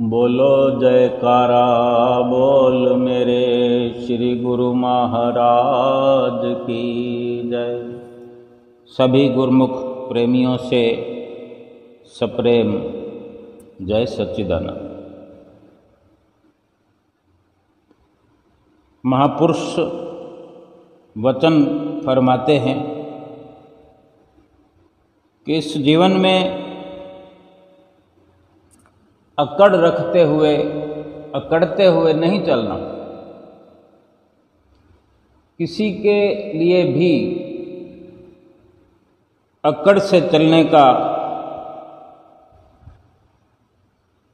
बोलो जयकारा बोल मेरे श्री गुरु महाराज की जय। सभी गुरुमुख प्रेमियों से सप्रेम जय सच्चिदानंद। महापुरुष वचन फरमाते हैं कि इस जीवन में अकड़ रखते हुए अकड़ते हुए नहीं चलना। किसी के लिए भी अकड़ से चलने का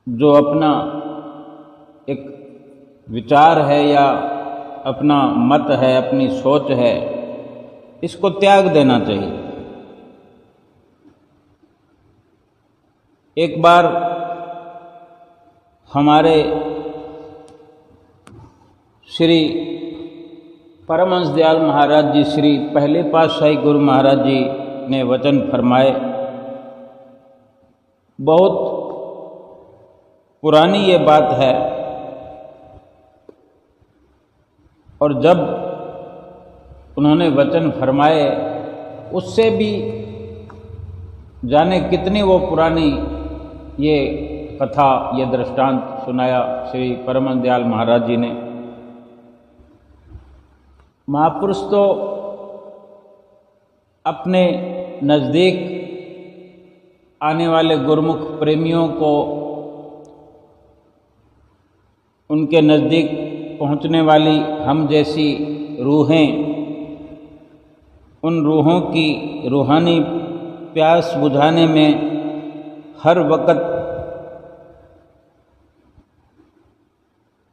जो अपना एक विचार है या अपना मत है, अपनी सोच है, इसको त्याग देना चाहिए। एक बार हमारे श्री परमहंस दयाल महाराज जी, श्री पहले पातशाही गुरु महाराज जी ने वचन फरमाए। बहुत पुरानी ये बात है और जब उन्होंने वचन फरमाए उससे भी जाने कितनी वो पुरानी ये कथा, ये दृष्टांत सुनाया श्री परमहंस दयाल महाराज जी ने। महापुरुष तो अपने नज़दीक आने वाले गुरुमुख प्रेमियों को, उनके नज़दीक पहुंचने वाली हम जैसी रूहें, उन रूहों की रूहानी प्यास बुझाने में हर वक्त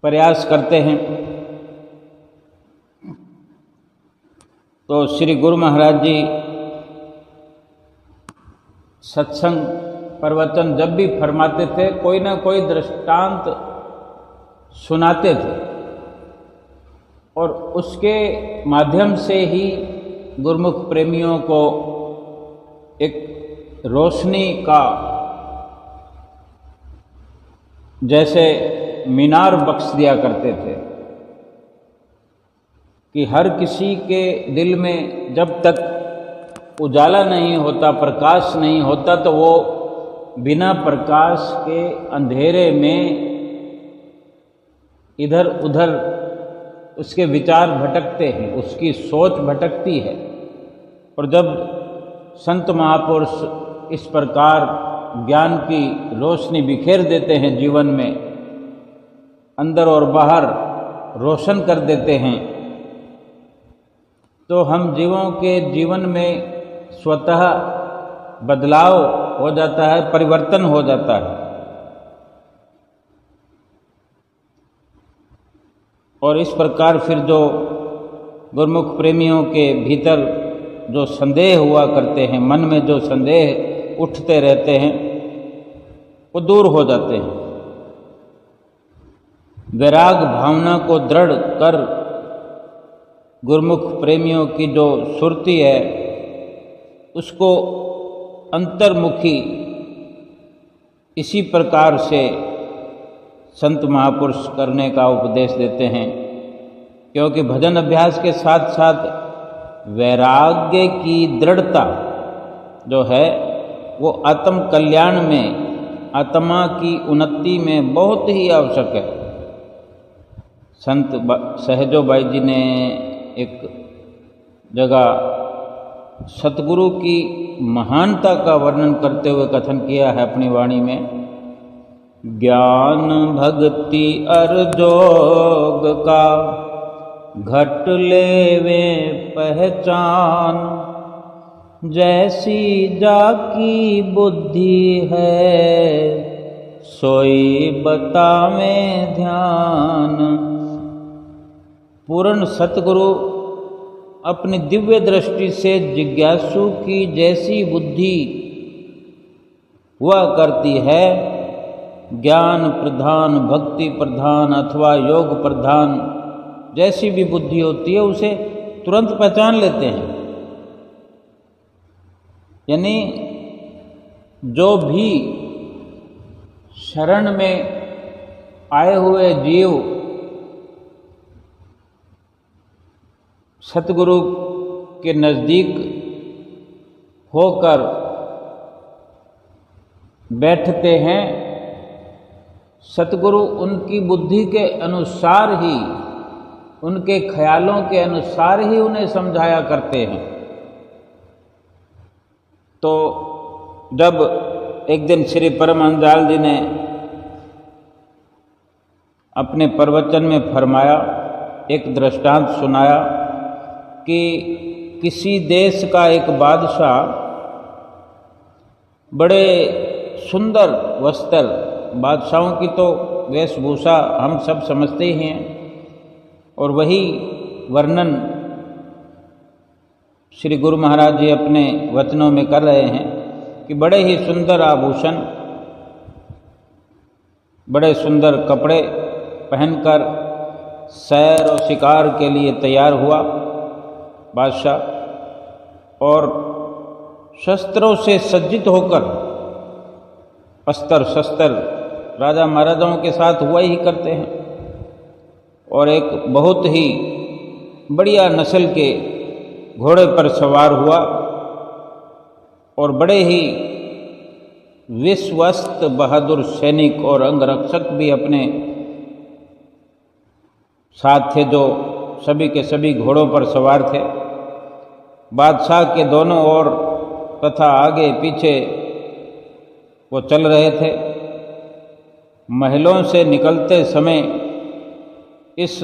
प्रयास करते हैं। तो श्री गुरु महाराज जी सत्संग प्रवचन जब भी फरमाते थे, कोई ना कोई दृष्टांत सुनाते थे और उसके माध्यम से ही गुरुमुख प्रेमियों को एक रोशनी का जैसे मीनार बख्श दिया करते थे कि हर किसी के दिल में जब तक उजाला नहीं होता, प्रकाश नहीं होता, तो वो बिना प्रकाश के अंधेरे में इधर उधर उसके विचार भटकते हैं, उसकी सोच भटकती है। और जब संत महापुरुष इस प्रकार ज्ञान की रोशनी बिखेर देते हैं, जीवन में अंदर और बाहर रोशन कर देते हैं, तो हम जीवों के जीवन में स्वतः बदलाव हो जाता है, परिवर्तन हो जाता है। और इस प्रकार फिर जो गुरुमुख प्रेमियों के भीतर जो संदेह हुआ करते हैं, मन में जो संदेह उठते रहते हैं, वो दूर हो जाते हैं। वैराग भावना को दृढ़ कर गुरुमुख प्रेमियों की जो सुरती है उसको अंतर्मुखी इसी प्रकार से संत महापुरुष करने का उपदेश देते हैं। क्योंकि भजन अभ्यास के साथ साथ वैराग्य की दृढ़ता जो है वो आत्म कल्याण में, आत्मा की उन्नति में बहुत ही आवश्यक है। संत सहजो बाई जी ने एक जगह सतगुरु की महानता का वर्णन करते हुए कथन किया है अपनी वाणी में। ज्ञान भक्ति अर जोग का घट लेवे पहचान, जैसी जाकी बुद्धि है सोई बतावे ध्यान। पूर्ण सतगुरु अपनी दिव्य दृष्टि से जिज्ञासु की जैसी बुद्धि हुआ करती है, ज्ञान प्रधान, भक्ति प्रधान अथवा योग प्रधान जैसी भी बुद्धि होती है, उसे तुरंत पहचान लेते हैं। यानी जो भी शरण में आए हुए जीव सतगुरु के नज़दीक होकर बैठते हैं, सतगुरु उनकी बुद्धि के अनुसार ही, उनके ख्यालों के अनुसार ही उन्हें समझाया करते हैं। तो जब एक दिन श्री परमहंस जी ने अपने प्रवचन में फरमाया, एक दृष्टांत सुनाया कि किसी देश का एक बादशाह बड़े सुंदर वस्त्र, बादशाहों की तो वेशभूषा हम सब समझते ही हैं, और वही वर्णन श्री गुरु महाराज जी अपने वचनों में कर रहे हैं कि बड़े ही सुंदर आभूषण, बड़े सुंदर कपड़े पहनकर सैर और शिकार के लिए तैयार हुआ बादशाह, और शस्त्रों से सज्जित होकर, अस्त्र शस्त्र राजा महाराजाओं के साथ हुआ ही करते हैं, और एक बहुत ही बढ़िया नस्ल के घोड़े पर सवार हुआ, और बड़े ही विश्वस्त बहादुर सैनिक और अंगरक्षक भी अपने साथ थे, जो सभी के सभी घोड़ों पर सवार थे। बादशाह के दोनों ओर तथा आगे पीछे वो चल रहे थे। महलों से निकलते समय इस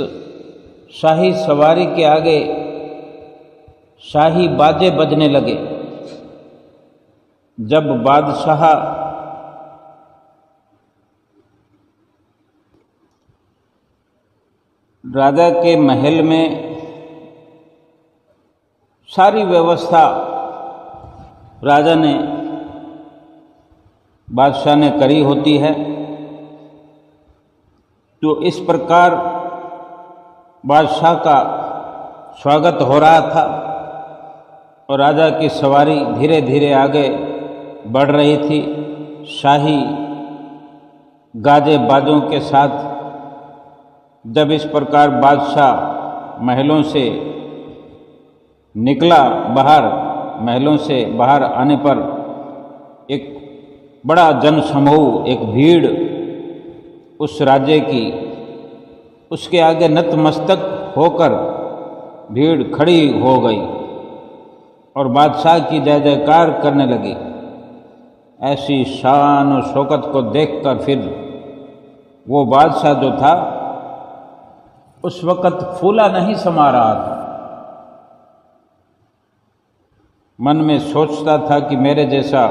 शाही सवारी के आगे शाही बाजे बजने लगे। जब बादशाह राजा के महल में सारी व्यवस्था राजा ने, बादशाह ने करी होती है, तो इस प्रकार बादशाह का स्वागत हो रहा था, और राजा की सवारी धीरे धीरे आगे बढ़ रही थी। शाही गाजे बाजों के साथ जब इस प्रकार बादशाह महलों से निकला बाहर, महलों से बाहर आने पर एक बड़ा जनसमूह, एक भीड़ उस राज्य की, उसके आगे नतमस्तक होकर भीड़ खड़ी हो गई और बादशाह की जय जयकार करने लगी। ऐसी शान और शौकत को देखकर फिर वो बादशाह जो था उस वक़्त फूला नहीं समा रहा था। मन में सोचता था कि मेरे जैसा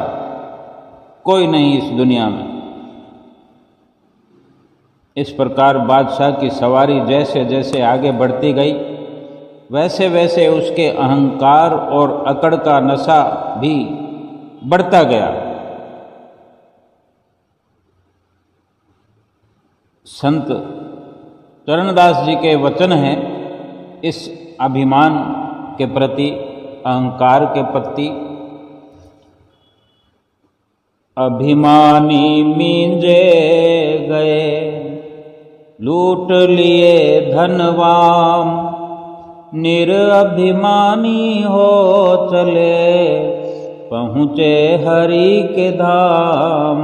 कोई नहीं इस दुनिया में। इस प्रकार बादशाह की सवारी जैसे जैसे आगे बढ़ती गई, वैसे वैसे उसके अहंकार और अकड़ का नशा भी बढ़ता गया। संत चरणदास जी के वचन हैं इस अभिमान के प्रति, अहंकार के प्रति। अभिमानी मींजे गए, लूट लिए धनवाम, निरअभिमानी हो चले, पहुँचे हरि के धाम।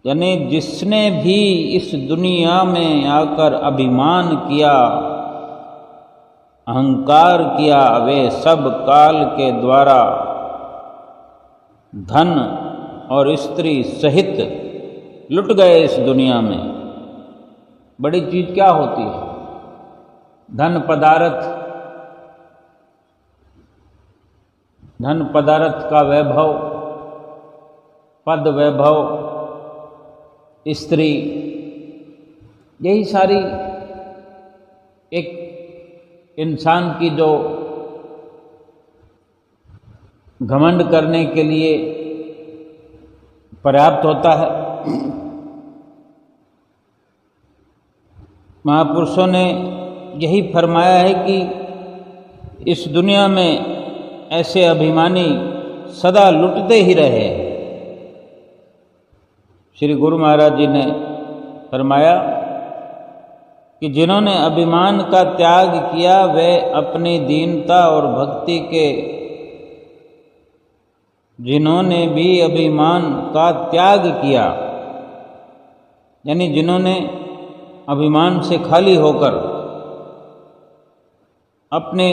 यानी जिसने भी इस दुनिया में आकर अभिमान किया, अहंकार किया, वे सब काल के द्वारा धन और स्त्री सहित लुट गए इस दुनिया में। बड़ी चीज क्या होती है? धन पदार्थ, धन पदार्थ का वैभव, पद वैभव, स्त्री, यही सारी एक इंसान की जो घमंड करने के लिए पर्याप्त होता है। महापुरुषों ने यही फरमाया है कि इस दुनिया में ऐसे अभिमानी सदा लुटते ही रहे। श्री गुरु महाराज जी ने फरमाया कि जिन्होंने अभिमान का त्याग किया वे अपनी दीनता और भक्ति के जिन्होंने भी अभिमान का त्याग किया, यानी जिन्होंने अभिमान से खाली होकर अपने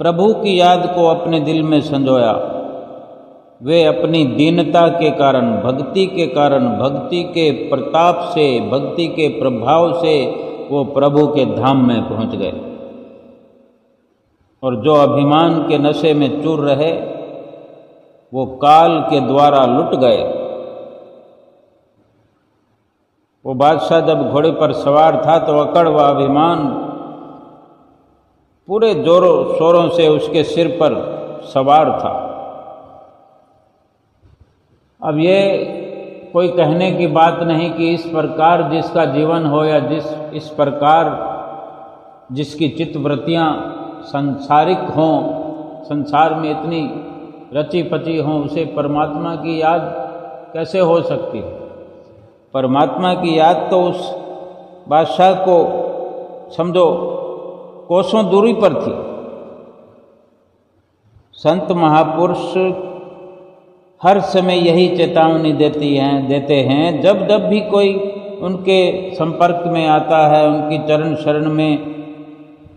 प्रभु की याद को अपने दिल में संजोया, वे अपनी दीनता के कारण, भक्ति के कारण, भक्ति के प्रताप से, भक्ति के प्रभाव से वो प्रभु के धाम में पहुंच गए। और जो अभिमान के नशे में चूर रहे वो काल के द्वारा लुट गए। वो बादशाह जब घोड़े पर सवार था तो अकड़ व अभिमान पूरे जोरों शोरों से उसके सिर पर सवार था। अब ये कोई कहने की बात नहीं कि इस प्रकार जिसका जीवन हो या इस प्रकार जिसकी चित्तवृत्तियाँ सांसारिक हों, संसार में इतनी रची पची हों, उसे परमात्मा की याद कैसे हो सकती है। परमात्मा की याद तो उस बादशाह को समझो कोसों दूरी पर थी। संत महापुरुष हर समय यही चेतावनी देते हैं, जब जब भी कोई उनके संपर्क में आता है, उनकी चरण शरण में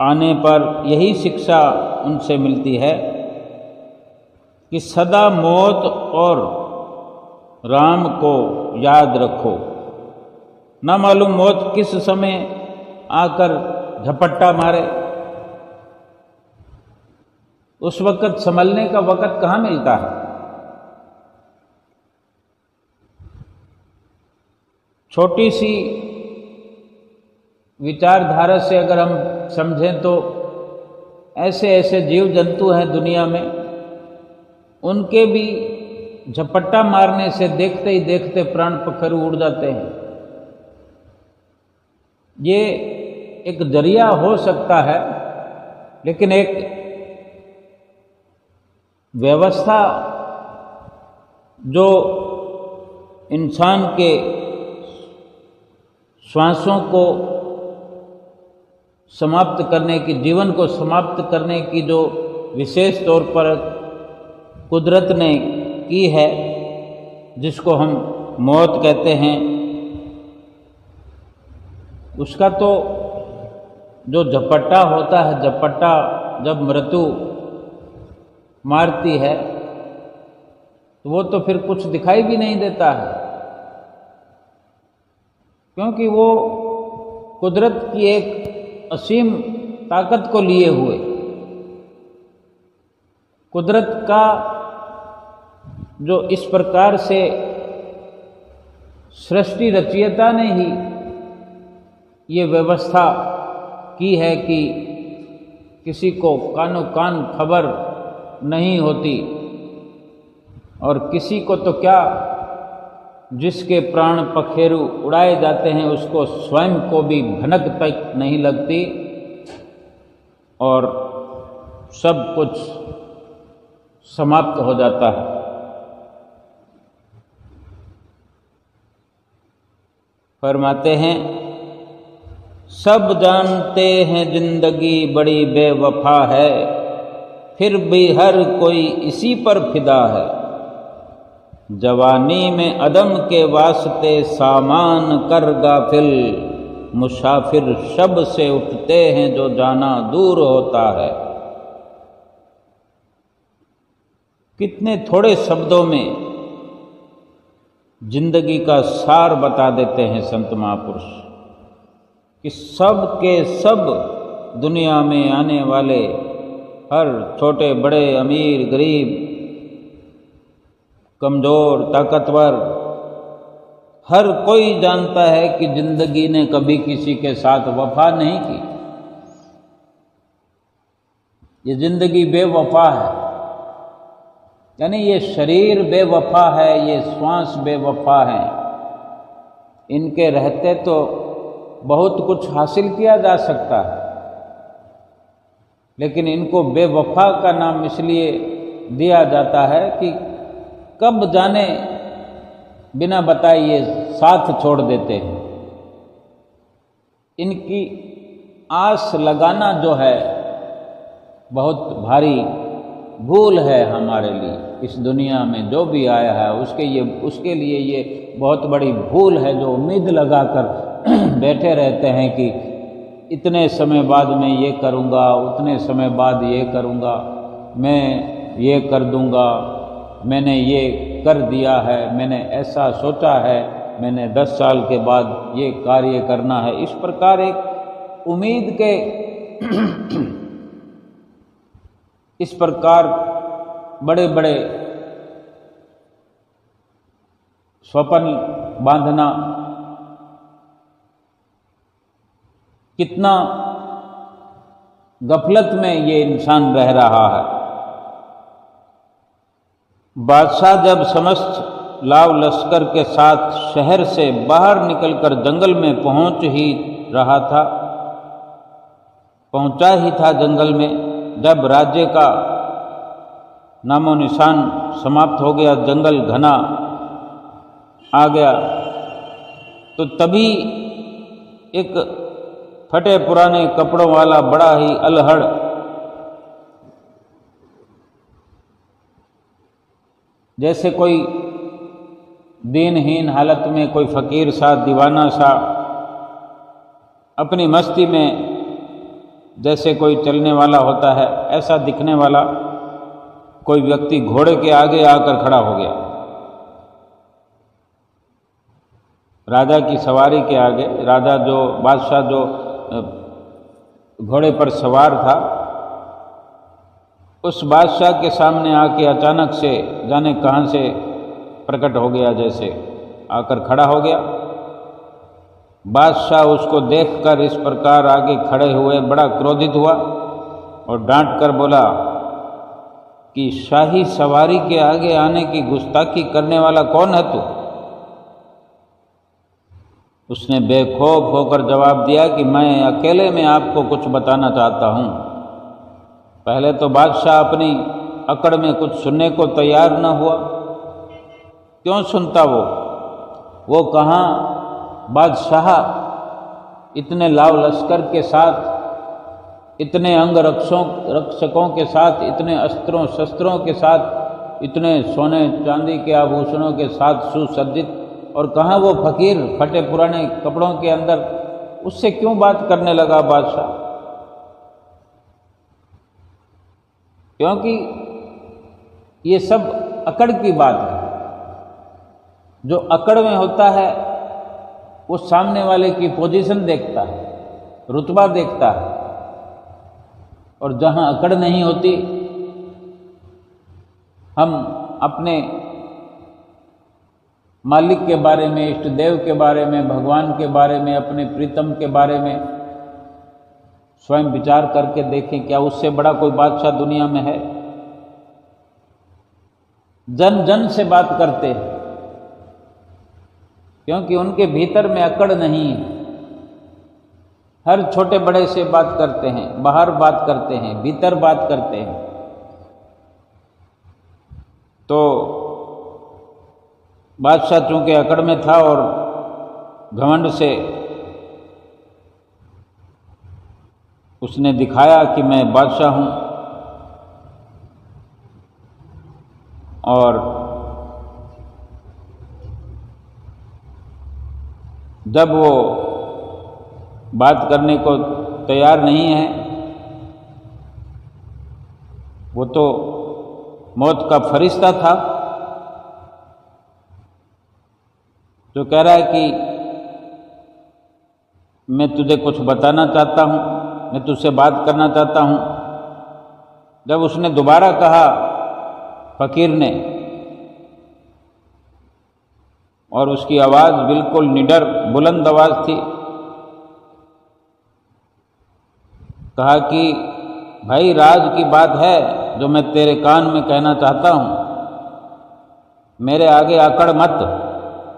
आने पर यही शिक्षा उनसे मिलती है कि सदा मौत और राम को याद रखो। न मालूम मौत किस समय आकर झपट्टा मारे, उस वक़्त संभलने का वक़्त कहाँ मिलता है। छोटी सी विचारधारा से अगर हम समझें तो ऐसे ऐसे जीव जंतु हैं दुनिया में, उनके भी झपट्टा मारने से देखते ही देखते प्राण पखेरु उड़ जाते हैं। ये एक जरिया हो सकता है, लेकिन एक व्यवस्था जो इंसान के श्वासों को समाप्त करने की, जीवन को समाप्त करने की जो विशेष तौर पर कुदरत ने की है, जिसको हम मौत कहते हैं, उसका तो जो झपट्टा होता है, झपट्टा जब मृत्यु मारती है तो वो तो फिर कुछ दिखाई भी नहीं देता है, क्योंकि वो कुदरत की एक असीम ताकत को लिए हुए, कुदरत का जो इस प्रकार से सृष्टि रचयिता ने ही ये व्यवस्था की है कि किसी को कानो कान खबर नहीं होती, और किसी को तो क्या, जिसके प्राण पखेरु उड़ाए जाते हैं उसको स्वयं को भी भनक तक नहीं लगती, और सब कुछ समाप्त हो जाता है। फरमाते हैं, सब जानते हैं जिंदगी बड़ी बेवफा है, फिर भी हर कोई इसी पर फिदा है। जवानी में अदम के वास्ते सामान कर गाफिल, मुसाफिर शब से उठते हैं जो जाना दूर होता है। कितने थोड़े शब्दों में जिंदगी का सार बता देते हैं संत महापुरुष कि सब के सब दुनिया में आने वाले हर छोटे बड़े, अमीर गरीब, कमजोर ताकतवर, हर कोई जानता है कि जिंदगी ने कभी किसी के साथ वफा नहीं की। ये जिंदगी बेवफा है, यानी ये शरीर बेवफा है, ये श्वास बेवफा है। इनके रहते तो बहुत कुछ हासिल किया जा सकता है, लेकिन इनको बेवफा का नाम इसलिए दिया जाता है कि कब जाने बिना बताए ये साथ छोड़ देते हैं। इनकी आस लगाना जो है बहुत भारी भूल है हमारे लिए। इस दुनिया में जो भी आया है उसके लिए ये बहुत बड़ी भूल है, जो उम्मीद लगाकर बैठे रहते हैं कि इतने समय बाद मैं ये करूँगा, उतने समय बाद ये करूँगा, मैं ये कर दूँगा, मैंने ये कर दिया है, मैंने ऐसा सोचा है, मैंने 10 साल के बाद ये कार्य करना है। इस प्रकार एक उम्मीद के इस प्रकार बड़े बड़े स्वप्न बांधना कितना गफलत में ये इंसान रह रहा है। बादशाह जब समस्त लाव लश्कर के साथ शहर से बाहर निकलकर जंगल में पहुंचा ही था जंगल में, जब राज्य का नामो निशान समाप्त हो गया, जंगल घना आ गया, तो तभी एक फटे पुराने कपड़ों वाला बड़ा ही अलहड़ जैसे कोई दीनहीन हालत में कोई फकीर सा, दीवाना सा, अपनी मस्ती में जैसे कोई चलने वाला होता है, ऐसा दिखने वाला कोई व्यक्ति घोड़े के आगे आकर खड़ा हो गया। राजा की सवारी के आगे, बादशाह जो घोड़े पर सवार था, उस बादशाह के सामने आके अचानक से जाने कहाँ से प्रकट हो गया, जैसे आकर खड़ा हो गया। बादशाह उसको देखकर इस प्रकार आगे खड़े हुए बड़ा क्रोधित हुआ और डांट कर बोला कि शाही सवारी के आगे आने की गुस्ताखी करने वाला कौन है तू? उसने बेखौफ होकर जवाब दिया कि मैं अकेले में आपको कुछ बताना चाहता हूँ। पहले तो बादशाह अपनी अकड़ में कुछ सुनने को तैयार न हुआ। क्यों सुनता वो कहाँ बादशाह इतने लाव लश्कर के साथ, इतने अंग रक्षकों के साथ, इतने अस्त्रों शस्त्रों के साथ, इतने सोने चांदी के आभूषणों के साथ सुसज्जित, और कहाँ वो फकीर फटे पुराने कपड़ों के अंदर, उससे क्यों बात करने लगा बादशाह? क्योंकि ये सब अकड़ की बात है। जो अकड़ में होता है वो सामने वाले की पोजीशन देखता है, रुतबा देखता है, और जहाँ अकड़ नहीं होती, हम अपने मालिक के बारे में, इष्ट देव के बारे में, भगवान के बारे में, अपने प्रीतम के बारे में स्वयं विचार करके देखें, क्या उससे बड़ा कोई बादशाह दुनिया में है? जन जन से बात करते हैं क्योंकि उनके भीतर में अकड़ नहीं है। हर छोटे बड़े से बात करते हैं, बाहर बात करते हैं, भीतर बात करते हैं। तो बादशाह चूंकि अकड़ में था और घमंड से उसने दिखाया कि मैं बादशाह हूँ, और जब वो बात करने को तैयार नहीं है, वो तो मौत का फरिश्ता था जो कह रहा है कि मैं तुझे कुछ बताना चाहता हूँ, मैं तुझसे बात करना चाहता हूँ। जब उसने दोबारा कहा फकीर ने, और उसकी आवाज़ बिल्कुल निडर बुलंद आवाज़ थी, कहा कि भाई राज की बात है जो मैं तेरे कान में कहना चाहता हूँ, मेरे आगे आकड़ मत,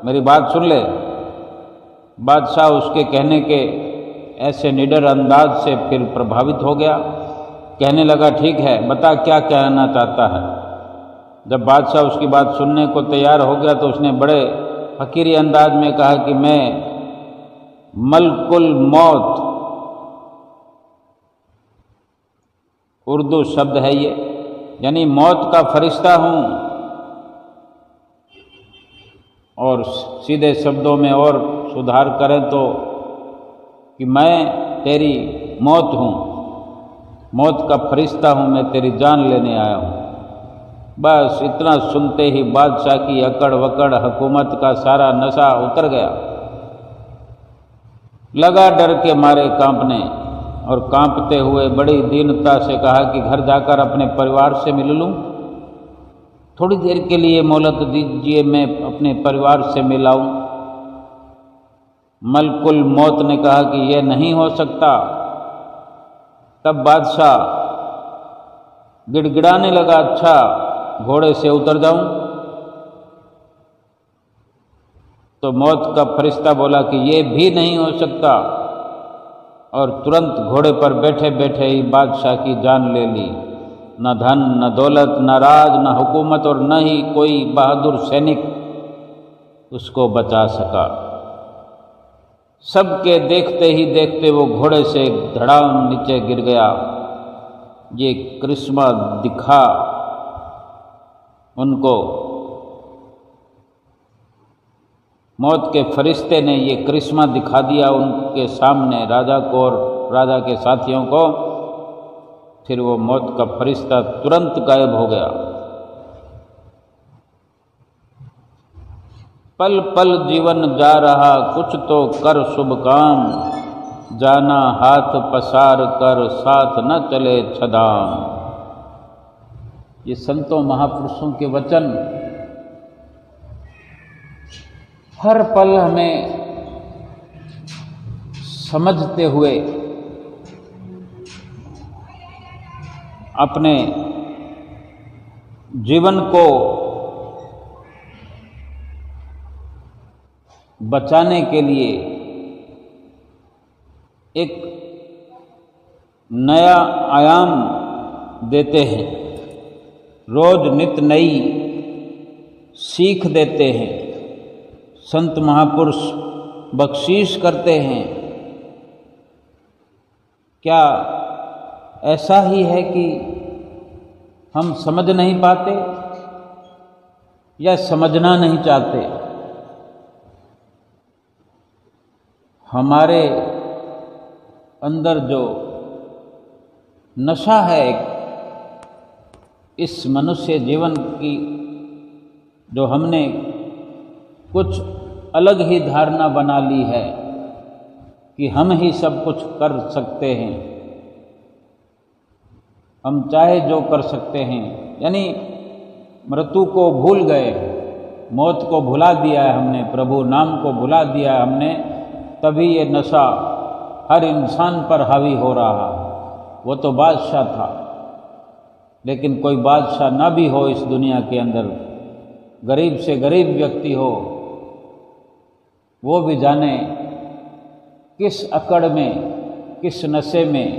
मेरी बात सुन ले। बादशाह उसके कहने के ऐसे निडर अंदाज से फिर प्रभावित हो गया, कहने लगा ठीक है, बता क्या कहना चाहता है। जब बादशाह उसकी बात सुनने को तैयार हो गया तो उसने बड़े फकीरी अंदाज में कहा कि मैं मलकुल मौत, उर्दू शब्द है ये, यानी मौत का फरिश्ता हूँ। और सीधे शब्दों में और सुधार करें तो कि मैं तेरी मौत हूँ, मौत का फरिश्ता हूँ, मैं तेरी जान लेने आया हूँ। बस इतना सुनते ही बादशाह की अकड़ वकड़, हुकूमत का सारा नशा उतर गया। लगा डर के मारे कांपने, और कांपते हुए बड़ी दीनता से कहा कि घर जाकर अपने परिवार से मिल लूँ, थोड़ी देर के लिए मोहलत दीजिए, मैं अपने परिवार से मिलाऊं। मलकुल मौत ने कहा कि यह नहीं हो सकता। तब बादशाह गिड़गिड़ाने लगा, अच्छा घोड़े से उतर जाऊं? तो मौत का फरिश्ता बोला कि यह भी नहीं हो सकता, और तुरंत घोड़े पर बैठे बैठे ही बादशाह की जान ले ली। न धन, न दौलत, न राज, न हुकूमत, और न ही कोई बहादुर सैनिक उसको बचा सका। सबके देखते ही देखते वो घोड़े से धड़ाम नीचे गिर गया। ये करिश्मा दिखा उनको, मौत के फरिश्ते ने ये करिश्मा दिखा दिया उनके सामने, राजा को और राजा के साथियों को। फिर वो मौत का फरिश्ता तुरंत गायब हो गया। पल पल जीवन जा रहा, कुछ तो कर शुभ काम, जाना हाथ पसार कर, साथ न चले छदाम। ये संतों महापुरुषों के वचन हर पल हमें समझते हुए अपने जीवन को बचाने के लिए एक नया आयाम देते हैं, रोज नित नई सीख देते हैं। संत महापुरुष बख्शीश करते हैं। क्या ऐसा ही है कि हम समझ नहीं पाते या समझना नहीं चाहते? हमारे अंदर जो नशा है इस मनुष्य जीवन की, जो हमने कुछ अलग ही धारणा बना ली है कि हम ही सब कुछ कर सकते हैं, हम चाहे जो कर सकते हैं, यानी मृत्यु को भूल गए, मौत को भुला दिया है हमने, प्रभु नाम को भुला दिया है हमने, तभी ये नशा हर इंसान पर हावी हो रहा। वो तो बादशाह था, लेकिन कोई बादशाह ना भी हो इस दुनिया के अंदर, गरीब से गरीब व्यक्ति हो, वो भी जाने किस अकड़ में, किस नशे में,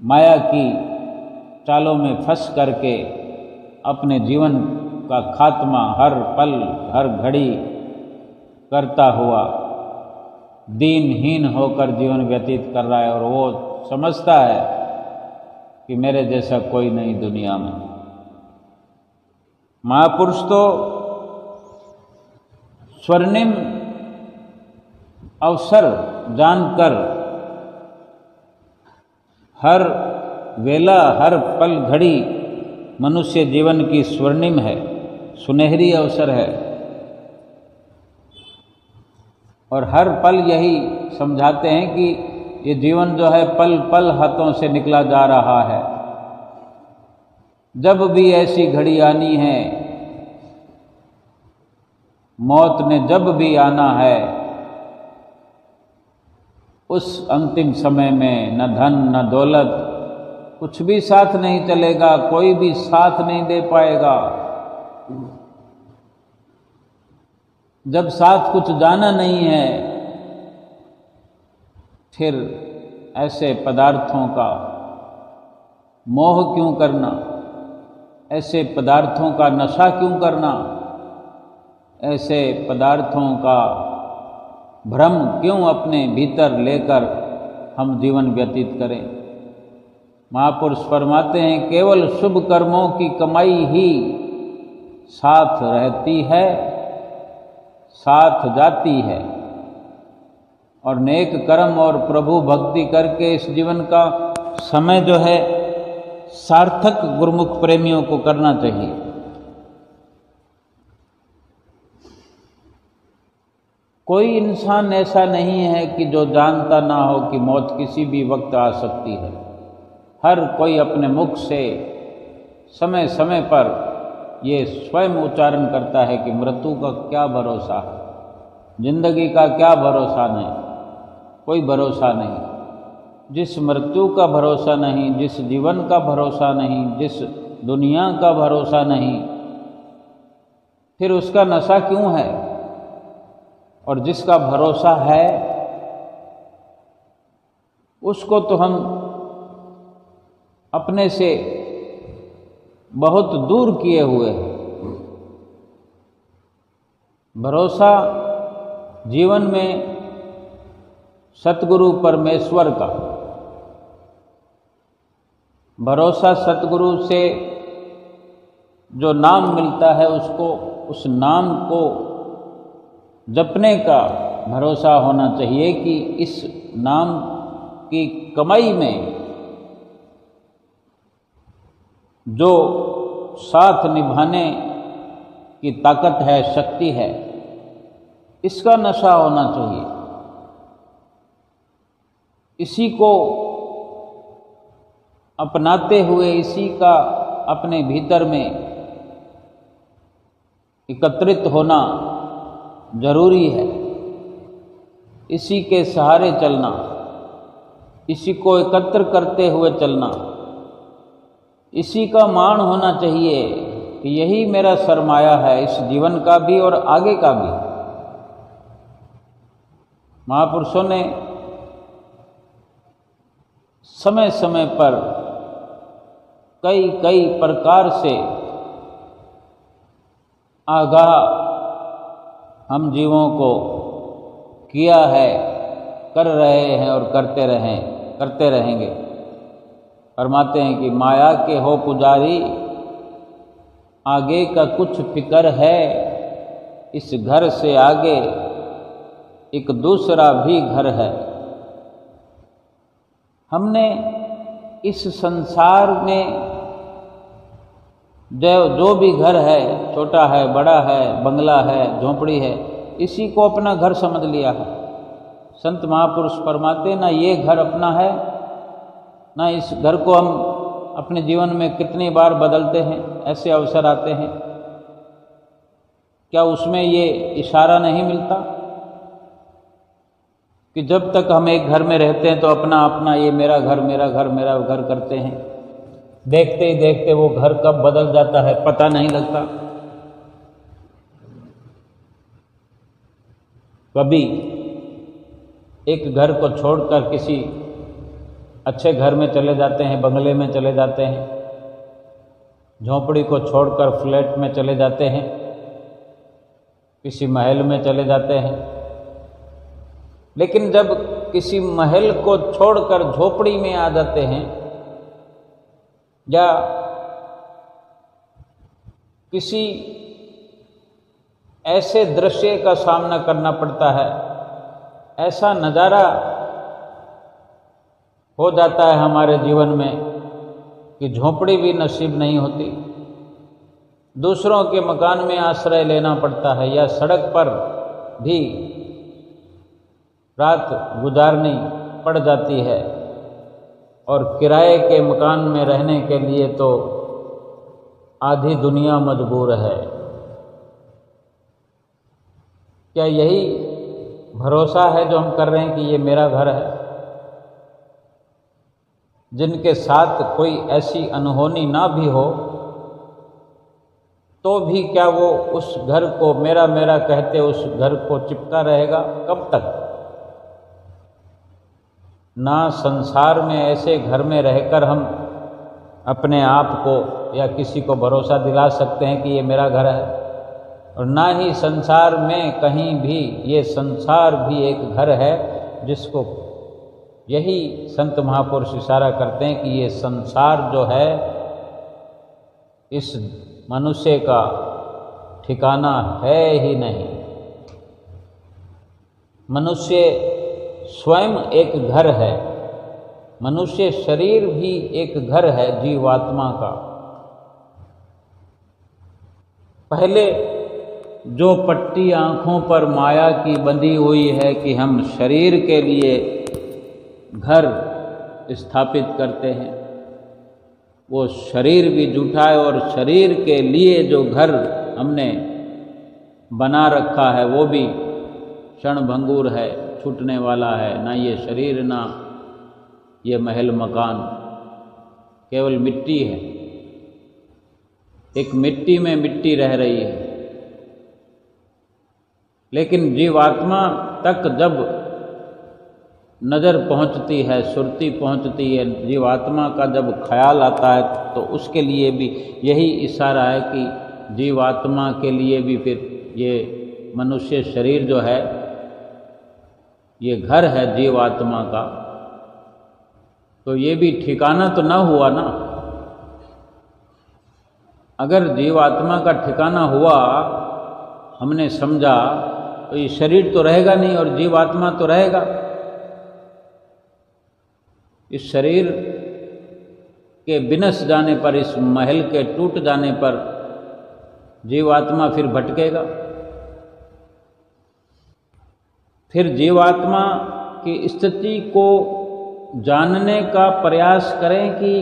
माया की चालों में फंस करके अपने जीवन का खात्मा हर पल हर घड़ी करता हुआ दीनहीन होकर जीवन व्यतीत कर रहा है। और वो समझता है कि मेरे जैसा कोई नहीं दुनिया में। महापुरुष तो स्वर्णिम अवसर जानकर हर वेला हर पल घड़ी मनुष्य जीवन की स्वर्णिम है, सुनहरी अवसर है, और हर पल यही समझाते हैं कि ये जीवन जो है पल पल हाथों से निकला जा रहा है। जब भी ऐसी घड़ी आनी है, मौत ने जब भी आना है, उस अंतिम समय में न धन न दौलत कुछ भी साथ नहीं चलेगा, कोई भी साथ नहीं दे पाएगा। जब साथ कुछ जाना नहीं है, फिर ऐसे पदार्थों का मोह क्यों करना, ऐसे पदार्थों का नशा क्यों करना? ऐसे पदार्थों का भ्रम क्यों अपने भीतर लेकर हम जीवन व्यतीत करें। महापुरुष फरमाते हैं केवल शुभ कर्मों की कमाई ही साथ रहती है, साथ जाती है, और नेक कर्म और प्रभु भक्ति करके इस जीवन का समय जो है सार्थक गुरुमुख प्रेमियों को करना चाहिए। कोई इंसान ऐसा नहीं है कि जो जानता ना हो कि मौत किसी भी वक्त आ सकती है। हर कोई अपने मुख से समय समय पर ये स्वयं उच्चारण करता है कि मृत्यु का क्या भरोसा है, जिंदगी का क्या भरोसा नहीं, कोई भरोसा नहीं। जिस मृत्यु का भरोसा नहीं, जिस जीवन का भरोसा नहीं, जिस दुनिया का भरोसा नहीं, फिर उसका नशा क्यों है। और जिसका भरोसा है उसको तो हम अपने से बहुत दूर किए हुए हैं। भरोसा जीवन में सतगुरु परमेश्वर का, भरोसा सतगुरु से जो नाम मिलता है उसको, उस नाम को जपने का भरोसा होना चाहिए कि इस नाम की कमाई में जो साथ निभाने की ताकत है, शक्ति है, इसका नशा होना चाहिए। इसी को अपनाते हुए इसी का अपने भीतर में एकत्रित होना जरूरी है। इसी के सहारे चलना, इसी को एकत्र करते हुए चलना, इसी का मान होना चाहिए कि यही मेरा सरमाया है, इस जीवन का भी और आगे का भी। महापुरुषों ने समय समय पर कई कई प्रकार से आगाह हम जीवों को किया है, कर रहे हैं और करते रहेंगे। फरमाते हैं कि माया के हो पुजारी, आगे का कुछ फिक्र है, इस घर से आगे एक दूसरा भी घर है। हमने इस संसार में जो भी घर है, छोटा है, बड़ा है, बंगला है, झोंपड़ी है, इसी को अपना घर समझ लिया है। संत महापुरुष फरमाते ना ये घर अपना है, ना इस घर को हम अपने जीवन में कितनी बार बदलते हैं, ऐसे अवसर आते हैं, क्या उसमें ये इशारा नहीं मिलता कि जब तक हम एक घर में रहते हैं तो अपना अपना ये मेरा घर मेरा घर मेरा घर करते हैं, देखते ही देखते वो घर कब बदल जाता है पता नहीं लगता। कभी एक घर को छोड़कर किसी अच्छे घर में चले जाते हैं, बंगले में चले जाते हैं, झोंपड़ी को छोड़कर फ्लैट में चले जाते हैं, किसी महल में चले जाते हैं। लेकिन जब किसी महल को छोड़कर झोपड़ी में आ जाते हैं या किसी ऐसे दृश्य का सामना करना पड़ता है, ऐसा नज़ारा हो जाता है हमारे जीवन में कि झोंपड़ी भी नसीब नहीं होती, दूसरों के मकान में आश्रय लेना पड़ता है या सड़क पर भी रात गुजारनी पड़ जाती है, और किराए के मकान में रहने के लिए तो आधी दुनिया मजबूर है। क्या यही भरोसा है जो हम कर रहे हैं कि ये मेरा घर है? जिनके साथ कोई ऐसी अनहोनी ना भी हो तो भी क्या वो उस घर को मेरा मेरा कहते उस घर को चिपका रहेगा? कब तक? ना संसार में ऐसे घर में रहकर हम अपने आप को या किसी को भरोसा दिला सकते हैं कि ये मेरा घर है। और ना ही संसार में कहीं भी, ये संसार भी एक घर है जिसको यही संत महापुरुष इशारा करते हैं कि ये संसार जो है इस मनुष्य का ठिकाना है ही नहीं। मनुष्य स्वयं एक घर है, मनुष्य शरीर भी एक घर है जीवात्मा का। पहले जो पट्टी आँखों पर माया की बंधी हुई है कि हम शरीर के लिए घर स्थापित करते हैं, वो शरीर भी झूठा है और शरीर के लिए जो घर हमने बना रखा है वो भी क्षणभंगुर है, छूटने वाला है। ना ये शरीर ना ये महल मकान, केवल मिट्टी है, एक मिट्टी में मिट्टी रह रही है। लेकिन जीवात्मा तक जब नज़र पहुंचती है, सुरती पहुंचती है, जीवात्मा का जब ख्याल आता है, तो उसके लिए भी यही इशारा है कि जीवात्मा के लिए भी फिर ये मनुष्य शरीर जो है ये घर है जीवात्मा का। तो ये भी ठिकाना तो ना हुआ ना। अगर जीवात्मा का ठिकाना हुआ, हमने समझा, तो ये शरीर तो रहेगा नहीं और जीवात्मा तो रहेगा। इस शरीर के विनश जाने पर, इस महल के टूट जाने पर जीवात्मा फिर भटकेगा। फिर जीवात्मा की स्थिति को जानने का प्रयास करें कि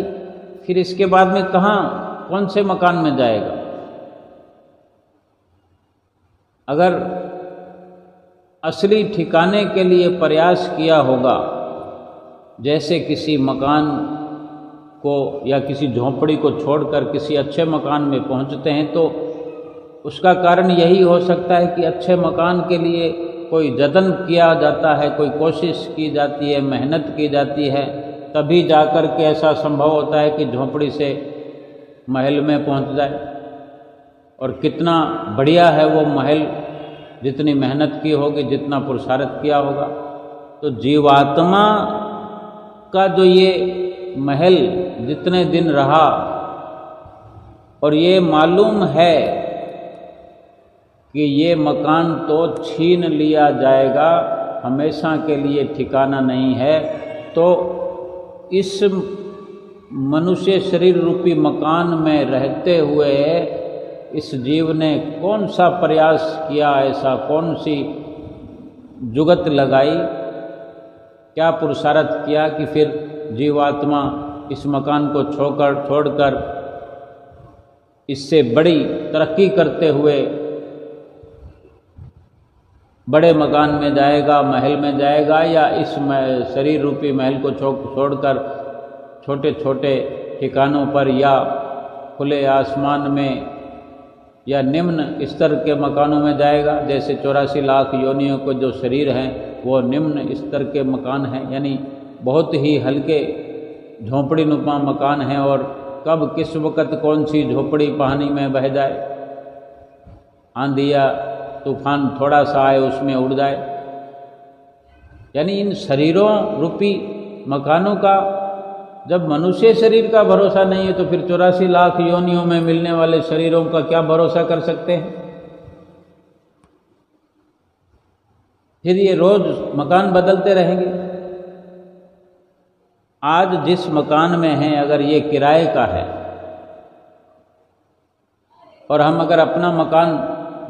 फिर इसके बाद में कहाँ, कौन से मकान में जाएगा। अगर असली ठिकाने के लिए प्रयास किया होगा, जैसे किसी मकान को या किसी झोंपड़ी को छोड़कर किसी अच्छे मकान में पहुंचते हैं, तो उसका कारण यही हो सकता है कि अच्छे मकान के लिए कोई जतन किया जाता है, कोई कोशिश की जाती है, मेहनत की जाती है, तभी जाकर के ऐसा संभव होता है कि झोंपड़ी से महल में पहुंच जाए। और कितना बढ़िया है वो महल, जितनी मेहनत की होगी, जितना पुरुषार्थ किया होगा। तो जीवात्मा का जो ये महल जितने दिन रहा, और ये मालूम है कि ये मकान तो छीन लिया जाएगा, हमेशा के लिए ठिकाना नहीं है, तो इस मनुष्य शरीर रूपी मकान में रहते हुए इस जीव ने कौन सा प्रयास किया, ऐसा कौन सी जुगत लगाई, क्या पुरुषार्थ किया कि फिर जीवात्मा इस मकान को छोड़कर इससे बड़ी तरक्की करते हुए बड़े मकान में जाएगा, महल में जाएगा, या इस शरीर रूपी महल को छोड़कर छोटे छोटे ठिकानों पर या खुले आसमान में या निम्न स्तर के मकानों में जाएगा। जैसे 84 लाख योनियों को जो शरीर हैं वो निम्न स्तर के मकान हैं, यानी बहुत ही हल्के झोंपड़ी नुमा मकान हैं, और कब किस वक़्त कौन सी झोंपड़ी पानी में बह जाए, आंधी या तूफान थोड़ा सा आए उसमें उड़ जाए। यानी इन शरीरों रूपी मकानों का जब मनुष्य शरीर का भरोसा नहीं है, तो फिर 84 लाख योनियों में मिलने वाले शरीरों का क्या भरोसा कर सकते हैं। फिर ये रोज मकान बदलते रहेंगे। आज जिस मकान में हैं, अगर ये किराए का है और हम अगर अपना मकान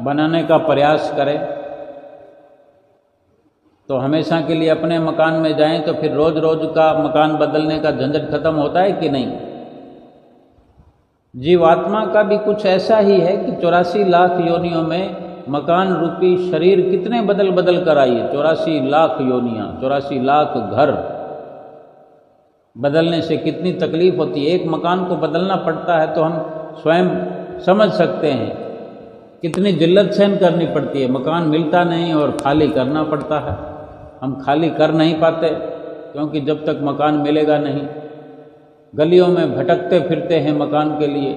बनाने का प्रयास करें, तो हमेशा के लिए अपने मकान में जाएं, तो फिर रोज रोज का मकान बदलने का झंझट खत्म होता है कि नहीं। जीवात्मा का भी कुछ ऐसा ही है कि 84 लाख योनियों में मकान रूपी शरीर कितने बदल बदल कर आई है। 84 लाख योनियाँ, 84 लाख घर बदलने से कितनी तकलीफ होती है। एक मकान को बदलना पड़ता है तो हम स्वयं समझ सकते हैं कितनी जिल्लत सहन करनी पड़ती है। मकान मिलता नहीं और खाली करना पड़ता है। हम खाली कर नहीं पाते क्योंकि जब तक मकान मिलेगा नहीं, गलियों में भटकते फिरते हैं मकान के लिए।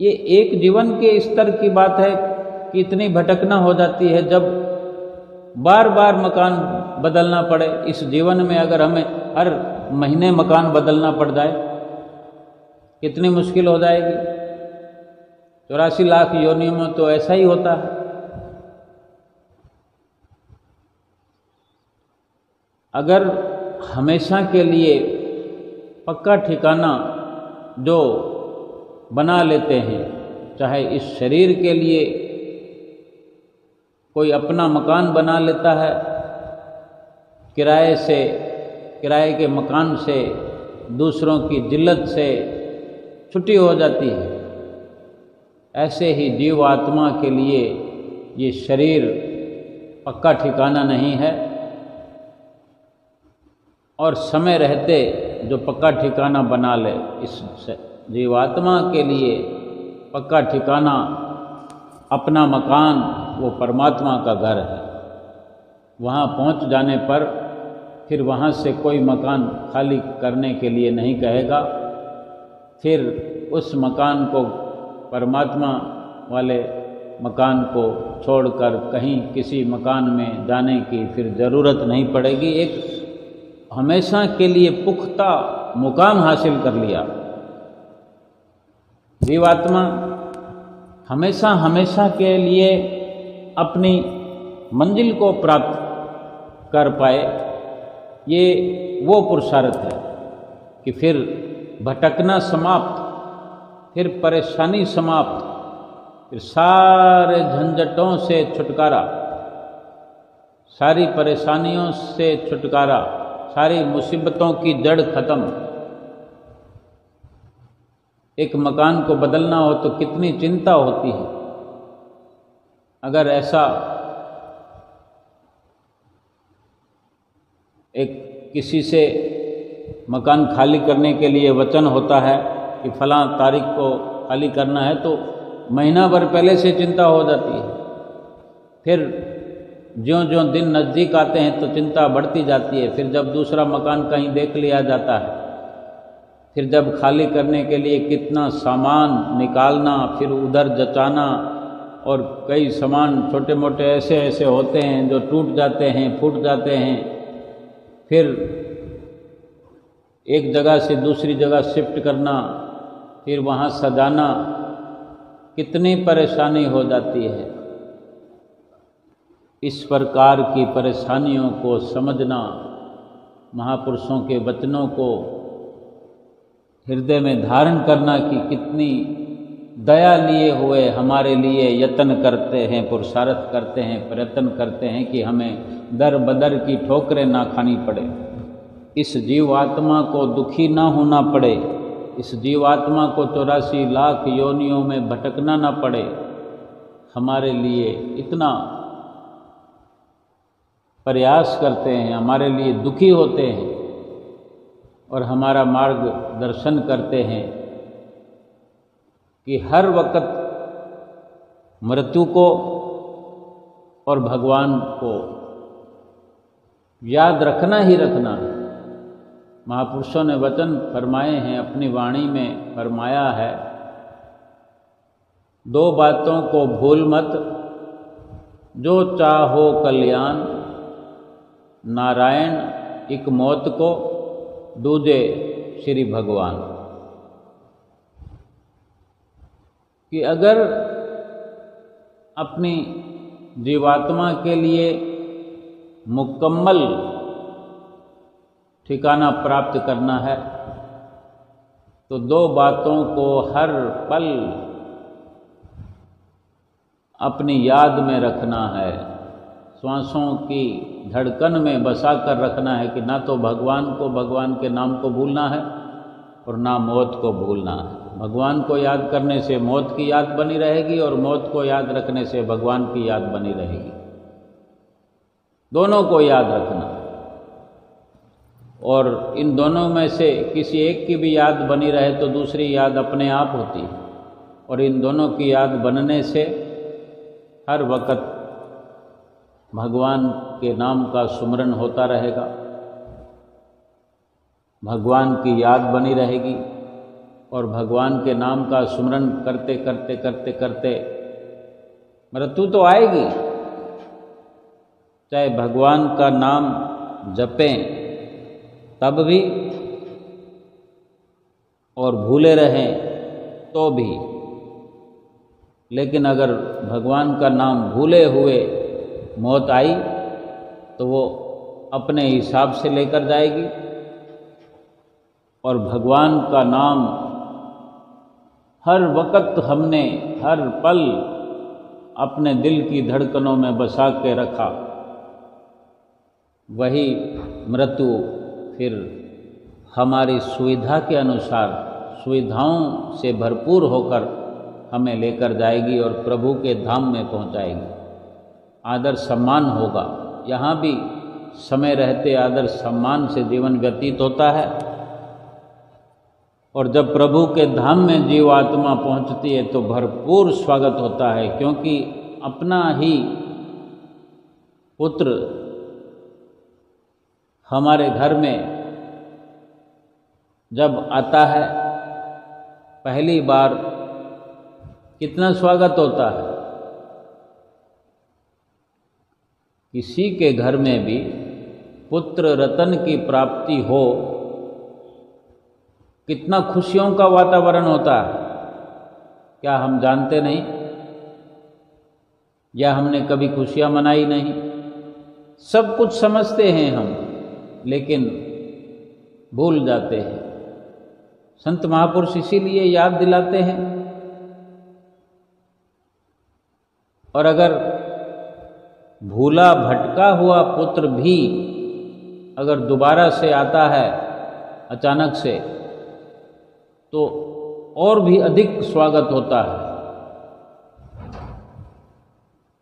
ये एक जीवन के स्तर की बात है कि इतनी भटकना हो जाती है जब बार बार मकान बदलना पड़े। इस जीवन में अगर हमें हर महीने मकान बदलना पड़ जाए कितनी मुश्किल हो जाएगी। 84 लाख योनियों में तो ऐसा ही होता है। अगर हमेशा के लिए पक्का ठिकाना जो बना लेते हैं, चाहे इस शरीर के लिए कोई अपना मकान बना लेता है, किराए के मकान से, दूसरों की जिल्लत से छुट्टी हो जाती है, ऐसे ही जीव आत्मा के लिए ये शरीर पक्का ठिकाना नहीं है। और समय रहते जो पक्का ठिकाना बना ले, इस जीवात्मा के लिए पक्का ठिकाना, अपना मकान, वो परमात्मा का घर है। वहाँ पहुँच जाने पर फिर वहाँ से कोई मकान खाली करने के लिए नहीं कहेगा। फिर उस मकान को, परमात्मा वाले मकान को छोड़कर कहीं किसी मकान में जाने की फिर ज़रूरत नहीं पड़ेगी। एक हमेशा के लिए पुख्ता मुकाम हासिल कर लिया। जीवात्मा हमेशा हमेशा के लिए अपनी मंजिल को प्राप्त कर पाए, ये वो पुरुषार्थ है कि फिर भटकना समाप्त, फिर परेशानी समाप्त, फिर सारे झंझटों से छुटकारा, सारी परेशानियों से छुटकारा, सारी मुसीबतों की जड़ खत्म। एक मकान को बदलना हो तो कितनी चिंता होती है। अगर ऐसा एक किसी से मकान खाली करने के लिए वचन होता है कि फलां तारीख को खाली करना है, तो महीना भर पहले से चिंता हो जाती है। फिर ज्यों-ज्यों दिन नज़दीक आते हैं तो चिंता बढ़ती जाती है। फिर जब दूसरा मकान कहीं देख लिया जाता है, फिर जब खाली करने के लिए कितना सामान निकालना, फिर उधर जचाना, और कई सामान छोटे मोटे ऐसे ऐसे होते हैं जो टूट जाते हैं, फूट जाते हैं। फिर एक जगह से दूसरी जगह शिफ्ट करना, फिर वहाँ सजाना, कितनी परेशानी हो जाती है। इस प्रकार की परेशानियों को समझना, महापुरुषों के वचनों को हृदय में धारण करना कि कितनी दया लिए हुए हमारे लिए यत्न करते हैं, पुरुषार्थ करते हैं, प्रयत्न करते हैं कि हमें दर बदर की ठोकरें ना खानी पड़े, इस जीवात्मा को दुखी ना होना पड़े, इस जीवात्मा को 84 लाख योनियों में भटकना ना पड़े। हमारे लिए इतना प्रयास करते हैं, हमारे लिए दुखी होते हैं और हमारा मार्ग दर्शन करते हैं कि हर वक्त मृत्यु को और भगवान को याद रखना ही रखना है। महापुरुषों ने वचन फरमाए हैं, अपनी वाणी में फरमाया है, 2 बातों को भूल मत, जो चाहो कल्याण, नारायण एक मौत को, दूजे श्री भगवान। कि अगर अपनी जीवात्मा के लिए मुकम्मल ठिकाना प्राप्त करना है तो 2 बातों को हर पल अपनी याद में रखना है, श्वासों की धड़कन में बसा कर रखना है कि ना तो भगवान को, भगवान के नाम को भूलना है और ना मौत को भूलना है। भगवान को याद करने से मौत की याद बनी रहेगी और मौत को याद रखने से भगवान की याद बनी रहेगी। दोनों को याद रखना, और इन दोनों में से किसी एक की भी याद बनी रहे तो दूसरी याद अपने आप होती है, और इन दोनों की याद बनने से हर वक्त भगवान के नाम का सुमरन होता रहेगा, भगवान की याद बनी रहेगी। और भगवान के नाम का स्मरण करते करते करते करते मृत्यु तो आएगी। चाहे भगवान का नाम जपें तब भी और भूले रहें तो भी, लेकिन अगर भगवान का नाम भूले हुए मौत आई तो वो अपने हिसाब से लेकर जाएगी। और भगवान का नाम हर वक्त हमने हर पल अपने दिल की धड़कनों में बसा के रखा, वही मृत्यु फिर हमारी सुविधा के अनुसार सुविधाओं से भरपूर होकर हमें लेकर जाएगी और प्रभु के धाम में पहुंचाएगी। आदर सम्मान होगा, यहाँ भी समय रहते आदर सम्मान से जीवन व्यतीत होता है, और जब प्रभु के धाम में जीव आत्मा पहुंचती है तो भरपूर स्वागत होता है, क्योंकि अपना ही पुत्र हमारे घर में जब आता है पहली बार कितना स्वागत होता है। किसी के घर में भी पुत्र रतन की प्राप्ति हो, कितना खुशियों का वातावरण होता है, क्या हम जानते नहीं? या हमने कभी खुशियां मनाई नहीं? सब कुछ समझते हैं हम, लेकिन भूल जाते हैं। संत महापुरुष इसीलिए याद दिलाते हैं। और अगर भूला भटका हुआ पुत्र भी अगर दोबारा से आता है अचानक से, तो और भी अधिक स्वागत होता है।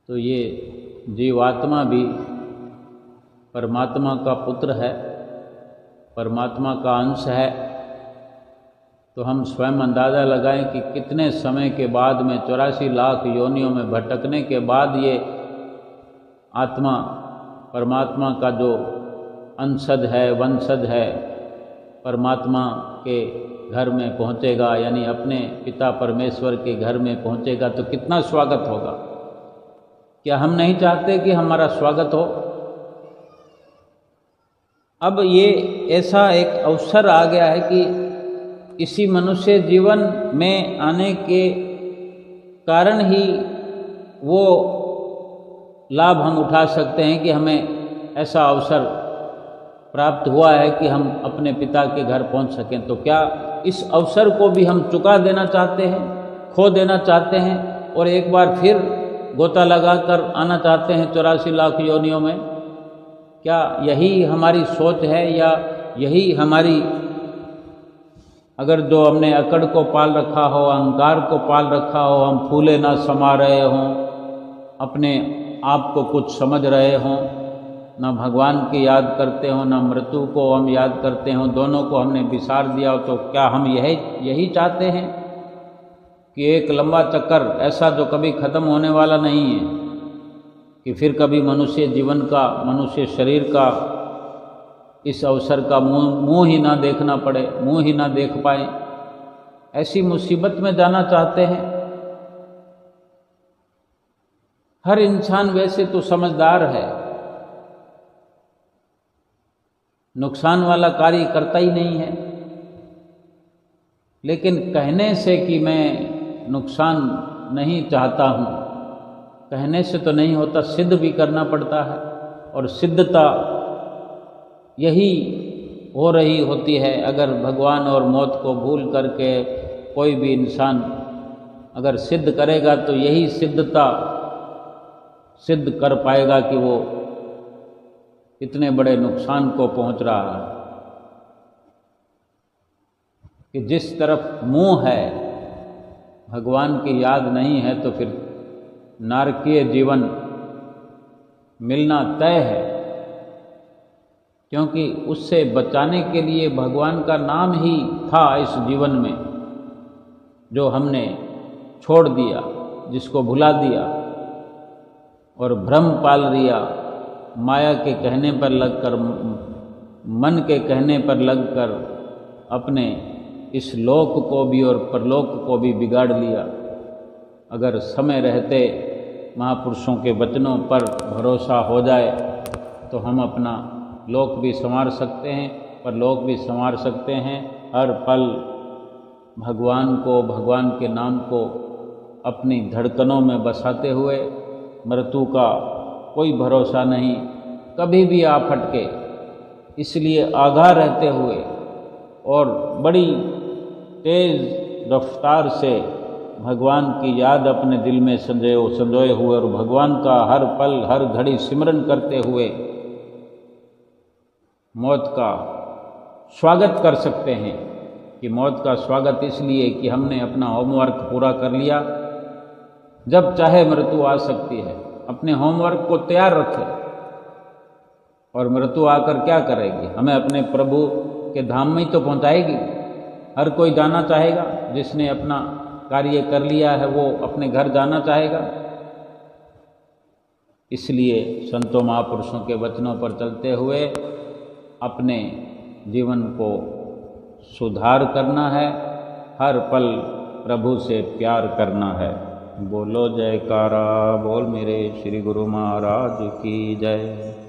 तो ये जीवात्मा भी परमात्मा का पुत्र है, परमात्मा का अंश है। तो हम स्वयं अंदाज़ा लगाएं कि कितने समय के बाद में 84 लाख योनियों में भटकने के बाद ये आत्मा परमात्मा का जो अंशज है, वंशज है, परमात्मा के घर में पहुंचेगा, यानी अपने पिता परमेश्वर के घर में पहुंचेगा, तो कितना स्वागत होगा। क्या हम नहीं चाहते कि हमारा स्वागत हो? अब ये ऐसा एक अवसर आ गया है कि इसी मनुष्य जीवन में आने के कारण ही वो लाभ हम उठा सकते हैं कि हमें ऐसा अवसर प्राप्त हुआ है कि हम अपने पिता के घर पहुंच सकें। तो क्या इस अवसर को भी हम चुका देना चाहते हैं, खो देना चाहते हैं, और एक बार फिर गोता लगाकर आना चाहते हैं 84 लाख योनियों में? क्या यही हमारी सोच है, या यही हमारी, अगर जो हमने अकड़ को पाल रखा हो, अहंकार को पाल रखा हो, हम फूले ना समा रहे हों, अपने आप को कुछ समझ रहे हों, ना भगवान की याद करते हों, ना मृत्यु को हम याद करते हों, दोनों को हमने विसार दिया हो, तो क्या हम यही चाहते हैं कि एक लंबा चक्कर ऐसा जो कभी ख़त्म होने वाला नहीं है, कि फिर कभी मनुष्य जीवन का, मनुष्य शरीर का इस अवसर का मुंह ही ना देखना पड़े, मुंह ही ना देख पाए, ऐसी मुसीबत में जाना चाहते हैं? हर इंसान वैसे तो समझदार है, नुकसान वाला कार्य करता ही नहीं है, लेकिन कहने से कि मैं नुकसान नहीं चाहता हूँ, कहने से तो नहीं होता, सिद्ध भी करना पड़ता है। और सिद्धता यही हो रही होती है। अगर भगवान और मौत को भूल करके कोई भी इंसान अगर सिद्ध करेगा, तो यही सिद्धता सिद्ध कर पाएगा कि वो इतने बड़े नुकसान को पहुंच रहा है। कि जिस तरफ मुंह है, भगवान की याद नहीं है, तो फिर नारकीय जीवन मिलना तय है, क्योंकि उससे बचाने के लिए भगवान का नाम ही था इस जीवन में, जो हमने छोड़ दिया, जिसको भुला दिया और भ्रम पाल लिया, माया के कहने पर लगकर, मन के कहने पर लगकर अपने इस लोक को भी और परलोक को भी बिगाड़ लिया। अगर समय रहते महापुरुषों के वचनों पर भरोसा हो जाए तो हम अपना लोक भी संवार सकते हैं, परलोक भी संवार सकते हैं। हर पल भगवान को, भगवान के नाम को अपनी धड़कनों में बसाते हुए, मृत्यु का कोई भरोसा नहीं, कभी भी आ फटके, इसलिए आगाह रहते हुए और बड़ी तेज़ रफ्तार से भगवान की याद अपने दिल में संजोए हुए और भगवान का हर पल हर घड़ी सिमरन करते हुए मौत का स्वागत कर सकते हैं। कि मौत का स्वागत इसलिए कि हमने अपना होमवर्क पूरा कर लिया। जब चाहे मृत्यु आ सकती है, अपने होमवर्क को तैयार रखें। और मृत्यु आकर क्या करेगी? हमें अपने प्रभु के धाम में ही तो पहुंचाएगी। हर कोई जाना चाहेगा, जिसने अपना कार्य कर लिया है वो अपने घर जाना चाहेगा। इसलिए संतों महापुरुषों के वचनों पर चलते हुए अपने जीवन को सुधार करना है, हर पल प्रभु से प्यार करना है। बोलो जयकारा बोल मेरे श्री गुरु महाराज की जय।